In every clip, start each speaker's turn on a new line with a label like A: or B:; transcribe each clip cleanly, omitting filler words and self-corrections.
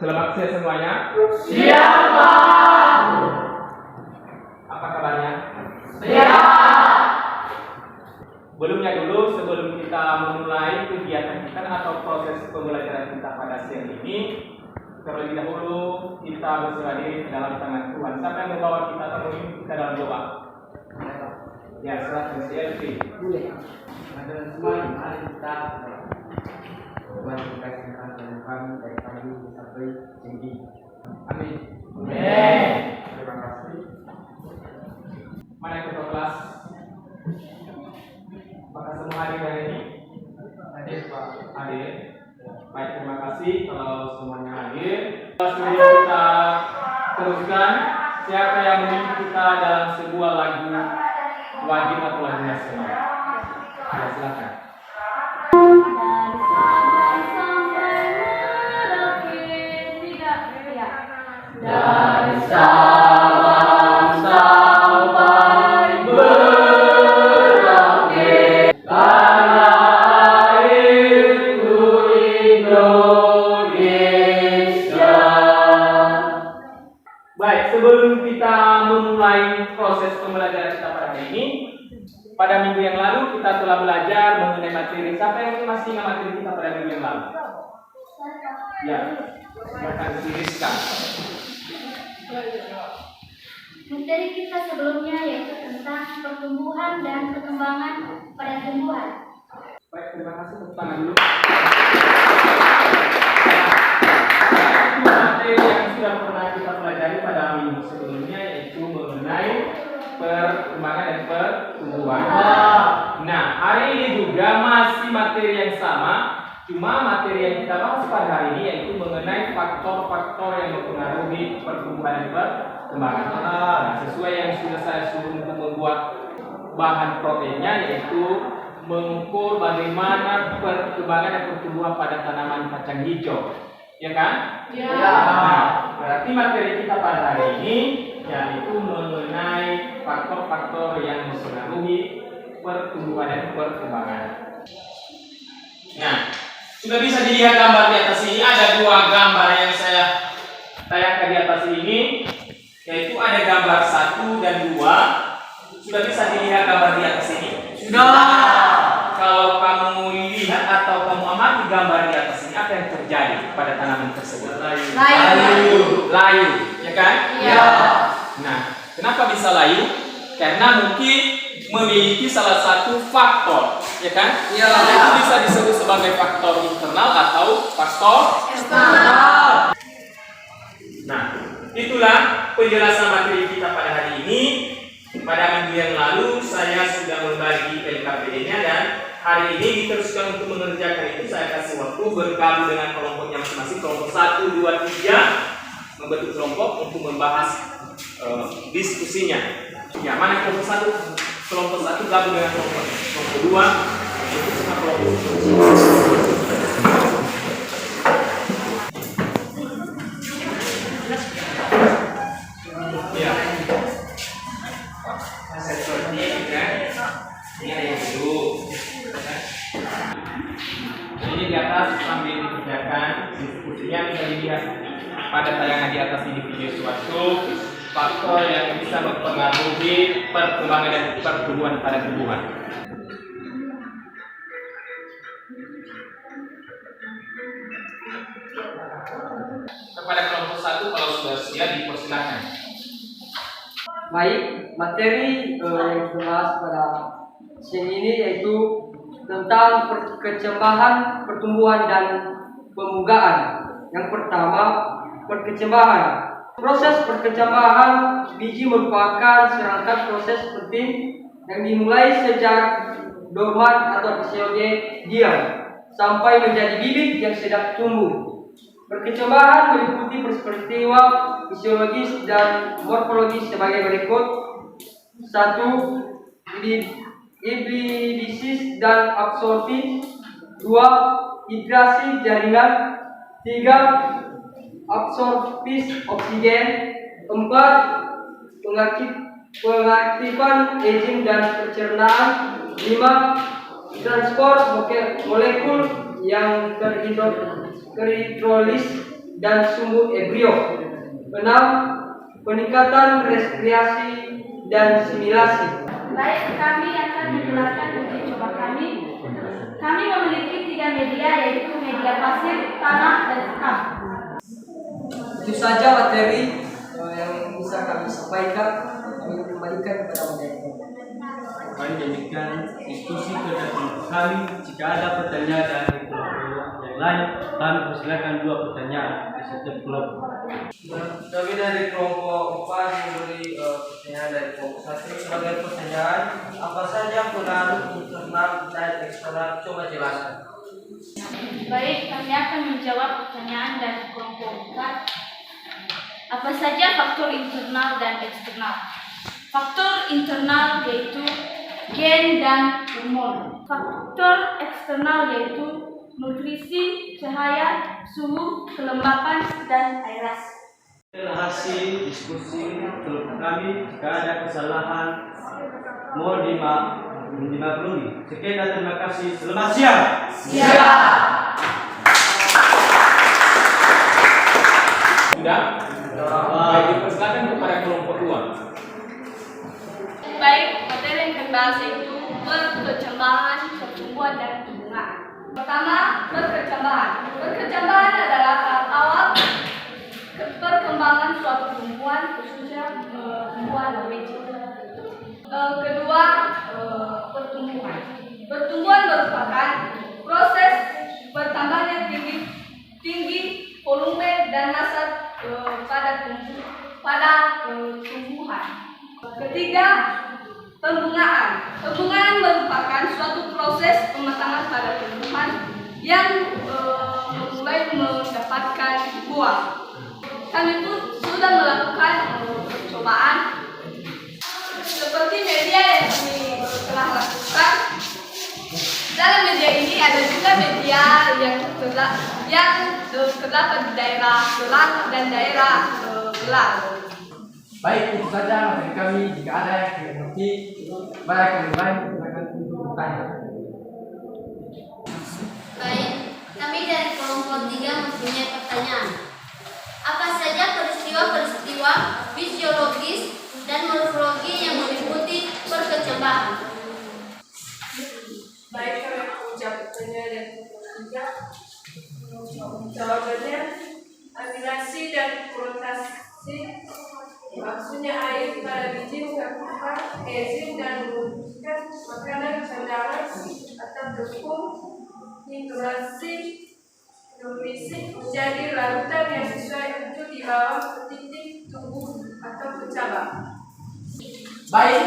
A: Selamat siang semuanya.
B: Siap, Pak.
A: Apa kabarnya?
B: Siap.
A: Sebelum kita memulai kegiatan kita atau proses pembelajaran kita pada siang ini, terlebih dahulu kita berserah diri dalam tangan Tuhan. Siapa yang membawa kita atau memimpin kita dalam doa? Ya, silakan CLP.
C: Boleh. Ada semua mari kita Tuhan kita siapkan Tuhan dari pagi sampai tinggi. Amin.
B: Amin.
A: Terima kasih. Mana yang ketua kelas? Apakah semua hadir hari ini? Hadir Pak. Hadir. Baik, terima kasih kalau semuanya hadir. Sebelum kita teruskan, siapa yang memimpin kita dalam sebuah lagu wajib atau lagu nasional? Ya, silakan.
B: Dari Sabang sampai Merauke, tanah airku Indonesia.
A: Baik, sebelum kita memulai proses pembelajaran kita pada hari ini, pada minggu yang lalu kita telah belajar mengenai materi. Siapa yang masih ingat materi kita pada minggu yang lalu? Ya, silakan dituliskan.
D: Materi kita sebelumnya yaitu tentang pertumbuhan dan perkembangan pada tumbuhan.
A: Baik, terima kasih. Tepuk tangan dulu. Materi yang sudah pernah kita pelajari pada minggu sebelumnya yaitu mengenai perkembangan dan pertumbuhan. Nah, hari ini juga masih materi yang sama, cuma materi yang kita bahas pada hari ini yaitu mengenai faktor-faktor yang mempengaruhi pertumbuhan dan perkembangan. Nah, sesuai yang sudah saya suruh untuk membuat bahan proteinnya yaitu mengukur bagaimana perkembangan dan pertumbuhan pada tanaman kacang hijau, ya kan?
B: Ya.
A: Nah, berarti materi kita pada hari ini yaitu mengenai faktor-faktor yang mempengaruhi pertumbuhan dan perkembangan. Nah, sudah bisa dilihat gambar di atas ini. Ada dua gambar yang saya tayangkan di atas ini, yaitu ada gambar 1 dan 2. Sudah bisa dilihat gambar di atas ini?
B: Sudah.
A: Kalau kamu lihat atau kamu amati gambar di atas ini, apa yang terjadi pada tanaman tersebut? Layu, ya kan?
B: Ya.
A: Nah, kenapa bisa layu? Karena mungkin memiliki salah satu faktor, ya kan?
B: Ya.
A: Itu bisa disebut sebagai faktor internal atau faktor
B: Eksternal.
A: Nah, itulah penjelasan materi kita pada hari ini. Pada minggu yang lalu saya sudah membagi LKPD-nya dan hari ini diteruskan untuk mengerjakan itu. Saya kasih waktu bergabung dengan kelompoknya masing-masing. Kelompok 1, 2, 3 membentuk kelompok untuk membahas diskusinya. Ya, mana kelompok 1? Kelompok 1 gabung dengan kelompok 2 itu sama kelompok. Ya. Seperti ini kan. Ini ada yang dulu. Ini di atas sambil dikerjakan diskusinya bisa dilihat pada tayangan di atas ini video suatu faktor yang bisa mempengaruhi perkembangan dan pertumbuhan pada tumbuhan. Kepada kelompok 1 kalau sudah siap dipersilakan.
C: Baik, materi yang dibahas pada siang ini yaitu tentang perkembangan, pertumbuhan dan pembukaan. Yang pertama, perkembangan. Proses perkembangan biji merupakan serangkaian proses penting yang dimulai sejak dorman atau fisiologi diam sampai menjadi bibit yang sedang tumbuh. Perkembangan meliputi peristiwa fisiologis dan morfologis sebagai berikut: 1. Hibridisis dan absorpsi. 2. Hidrasi jaringan. 3. Absorpsi oksigen. 4. Pengaktifan enzim dan pencernaan. 5. Transport molekul yang terhidrolis dan sumbu embrio. 6. Peningkatan respirasi dan similasi.
D: Baik, kami akan menjelaskan uji coba kami. Kami memiliki 3 media, yaitu media pasir, tanah, dan sekam.
C: Itu saja materi yang bisa kami sampaikan. Kami kembalikan kepada materi.
B: Mari demikian diskusi kedatangan kami. Jika ada pertanyaan dari kelompok yang lain, kami persilakan 2 pertanyaan di setiap kelompok.
C: Kami dari kelompok 4 memberi pertanyaan dari kelompok 1 sebagai pertanyaan. Apa saja pengaruh internal dan eksternal? Coba jelaskan.
D: Baik, kami akan menjawab pertanyaan dari kelompok 4. Apa saja faktor internal dan eksternal? Faktor internal yaitu gen dan hormon. Faktor eksternal yaitu nutrisi, cahaya, suhu, kelembapan, dan aerasi.
B: Hasil diskusi kelompok kami, jika ada kesalahan mohon dimaklumi. Sekian dan terima kasih. Selamat siang.
A: Sudah? Baik, dipersilakan kepada kelompok 2.
D: Baik, materi yang akan bahas yaitu perkecambahan, pertumbuhan, dan pembungaan. Pertama, perkecambahan. Perkecambahan adalah tahap awal perkembangan suatu tumbuhan, khususnya tumbuhan domestik. Kedua, pertumbuhan. Pertumbuhan merupakan proses bertambahnya tinggi volume dan massa pada tumbuhan. Ketiga, pembungaan. Pembungaan merupakan suatu proses pematangan pada tumbuhan yang mulai mendapatkan buah. Kami pun sudah melakukan percobaan seperti media yang kami telah lakukan. Dalam media ini ada juga media yang terdapat di daerah gelap dan daerah gelap.
C: Baik, itu saja materi kami. Jika ada yang tidak mengerti, baik kami lain silakan untuk bertanya.
E: Baik, kami dari kelompok 3 mempunyai pertanyaan. Apa saja peristiwa-peristiwa fisiologis dan morfologi yang meliputi perkecambahan?
F: Baik, kami mengucap pertanyaan dari kelompok 3. Jawabannya, asimilasi dan protasi. Maksudnya air pada biji mengaktifkan enzim dan membutuhkan makanan cadangan atau tepung. Integrasi domestik menjadi larutan yang sesuai untuk dibawa ke titik tumbuh atau bercabang.
C: Baik,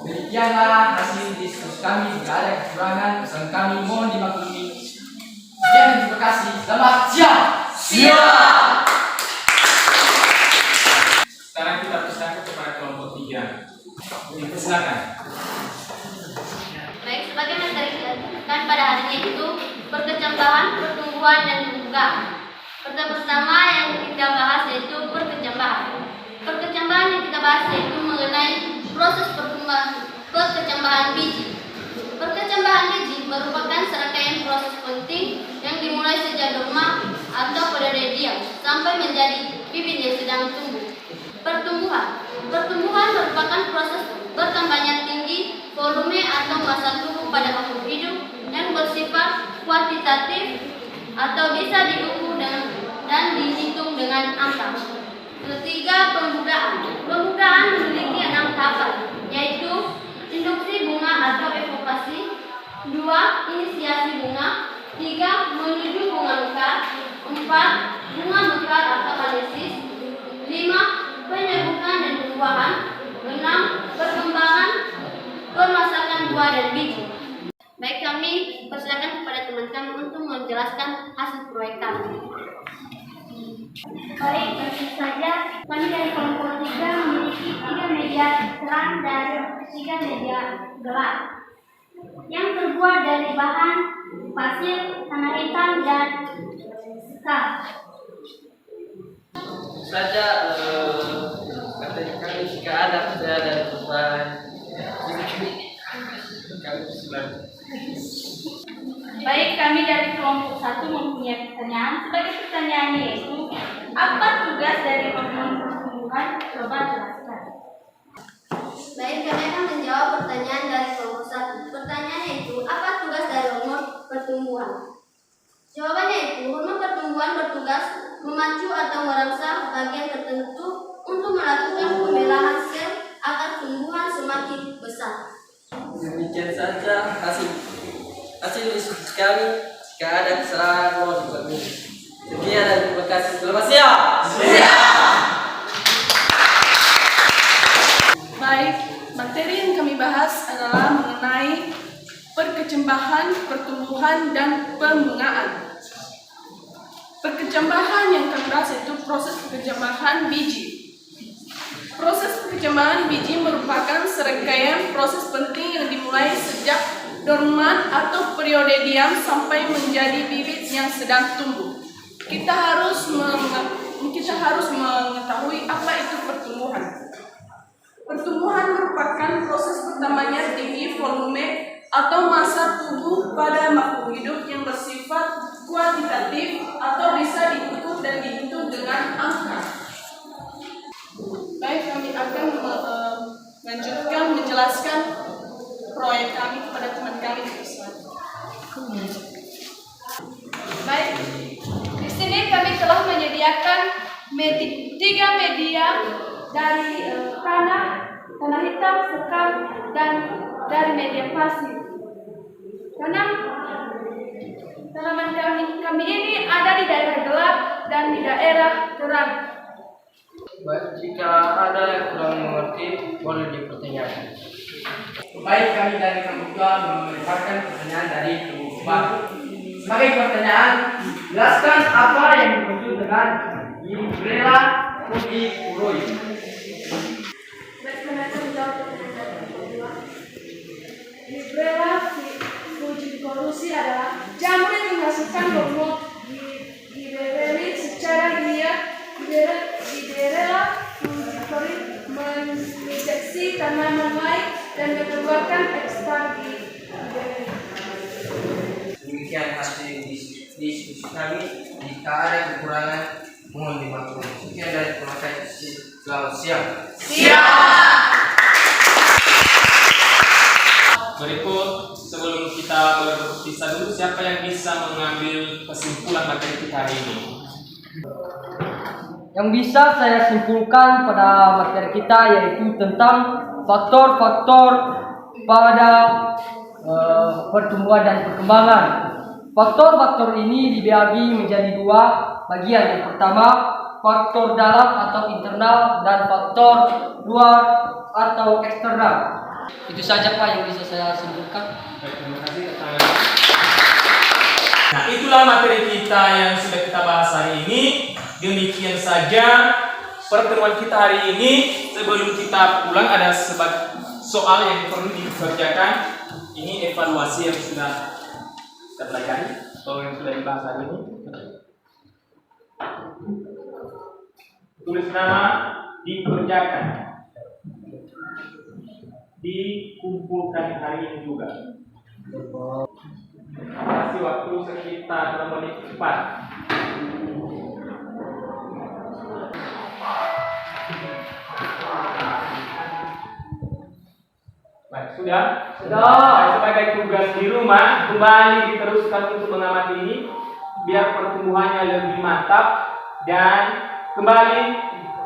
C: demikianlah hasil diskusi kami. Jika ada kekurangan, pesan kami mohon dimaklumi. Sekian dan terima kasih. Selamat siang.
A: Sekarang kita persilakan kepada kelompok 3. Dipersilakan.
E: Baik, sebagai materi kan pada hari ini itu perkecambahan, pertumbuhan, dan pembungaan. Pertama yang kita bahas yaitu perkecambahan. Perkecambahan yang kita bahas yaitu mengenai proses perkecambahan biji. Perkecambahan biji merupakan serangkaian proses penting yang dimulai sejak dorma atau pada diam sampai menjadi bibit yang sedang tumbuh. Pertumbuhan merupakan proses bertambahnya tinggi volume atau massa tubuh pada makhluk hidup yang bersifat kuantitatif atau bisa diukur dan dihitung dengan angka. Ketiga, pembudaan. Pembudaan memiliki 6 tahapan, yaitu induksi bunga atau evokasi, 2. Inisiasi bunga, 3. Menuju bunga mekar, 4. Bunga mekar atau analisis, 5. Penyerbukan dan pembuahan, 6. Perkembangan permasakan buah dan biji. Baik, kami persilakan kepada teman kami untuk menjelaskan hasil proyek kami.
D: Baik, tentu saja kami dari kelompok 3 memiliki 3 media terang dan 3 media gelap yang terbuat dari bahan pasir, tanah hitam, dan sekam.
C: Saja kami jika ada dari pertanyaan kami silakan.
D: Baik, kami dari kelompok 1 mempunyai pertanyaan. Sebagai pertanyaannya yaitu, Apa tugas dari hormon pertumbuhan? Coba jelaskan.
E: Baik, kami akan menjawab pertanyaan dari kelompok 1. Pertanyaannya itu, apa tugas dari hormon pertumbuhan? Jawabannya itu, hormon pertumbuhan bertugas memacu atau merangsang bagian tertentu untuk melakukan pembelahan sel agar tumbuhan semakin besar.
C: Demikian saja hasil diskusi kami. Jika ada kesalahan mohon dimaklumi. Sekian dan terima kasih. Selamat siang.
G: Baik, materi yang kami bahas adalah mengenai perkecambahan, pertumbuhan, dan pembungaan. Perkecambahan yang kami bahas itu proses perkecambahan biji. Proses perkecambahan biji merupakan serangkaian proses penting yang dimulai sejak dorman atau periode diam sampai menjadi bibit yang sedang tumbuh. Kita harus mengetahui apa itu pertumbuhan. Pertumbuhan merupakan proses pertamanya tinggi volume atau massa tubuh pada makhluk hidup yang bersifat kuantitatif atau bisa diukur dan dihitung dengan angka. Baik, kami akan melanjutkan menjelaskan proyek kami kepada teman kami di sini. Baik, di sini kami telah menyediakan 3 media dari tanah hitam, sekam, dan dari media pasir. Tanaman kami ini ada di daerah gelap dan di daerah terang.
C: Baik, jika ada yang kurang mengerti boleh dipertanyakan.
H: Baik, kami dari Kementerian melibatkan pertanyaan dari Kementerian. Sebagai pertanyaan, jelaskan apa yang dimaksud dengan Librela Fujifuroi.
G: Librela Fujifuroi adalah jamur yang menghasilkan hormon gibberellin secara linear. Librela Fujifuroi menginfeksi tanaman lain dan mengeluarkan ekstrak gibberellin.
C: Demikian hasil diskusi kami. Jika ada kekurangan mohon dimaklumi. Sekian dan terima kasih. Selamat siang.
A: Berikut sebelum kita berpisah dulu, siapa yang bisa mengambil kesimpulan materi kita hari ini?
I: Yang bisa saya simpulkan pada materi kita yaitu tentang faktor-faktor pada pertumbuhan dan perkembangan. Faktor-faktor ini dibagi menjadi 2 bagian. Yang pertama, faktor dalam atau internal dan faktor luar atau eksternal. Itu saja Pak yang bisa saya simpulkan.
A: Baik, terima kasih. Nah, itulah materi kita yang sudah kita bahas hari ini. Demikian saja pertemuan kita hari ini. Sebelum kita pulang ada soal yang perlu dikerjakan. Ini evaluasi yang sudah kita pelajari atau yang sudah dibahas hari ini. Tulis nama, dikerjakan, dikumpulkan hari ini juga. Kasih waktu sekitar 6 menit cepat. Baik, sudah? Sudah. Sebagai tugas di rumah, kembali diteruskan untuk mengamati ini biar pertumbuhannya lebih mantap dan kembali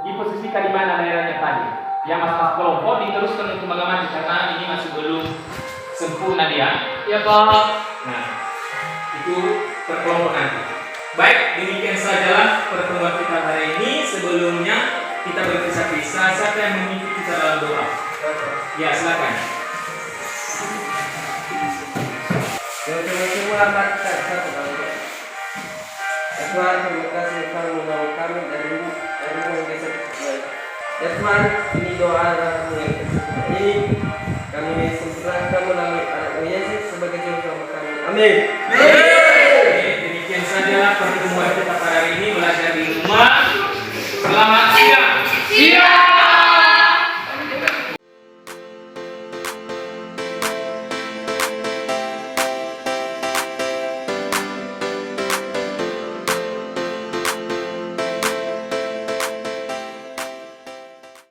A: diposisikan di mana daerahnya tadi. Yang mas-mas kelompok diteruskan untuk mengamati karena ini masih belum sempurna dia.
I: Ya Pak.
A: Nah, itu per kelompok nanti. Baik, demikian sajalah pertemuan kita hari ini. Sebelumnya kita berpisah-pisah. Siapa yang memimpin kita dalam doa? Ya, silakan.
C: Yang terima kasih Tuhan, terima kasih Tuhan menolong kami dari yang bisa baik. Ya Tuhan, ini doa ini kami sempurnakan melalui anak Yesus sebagai juru selamat kami. Amin.
A: Oke, demikian sajalah pertemuan kita pada hari ini, belajar di rumah.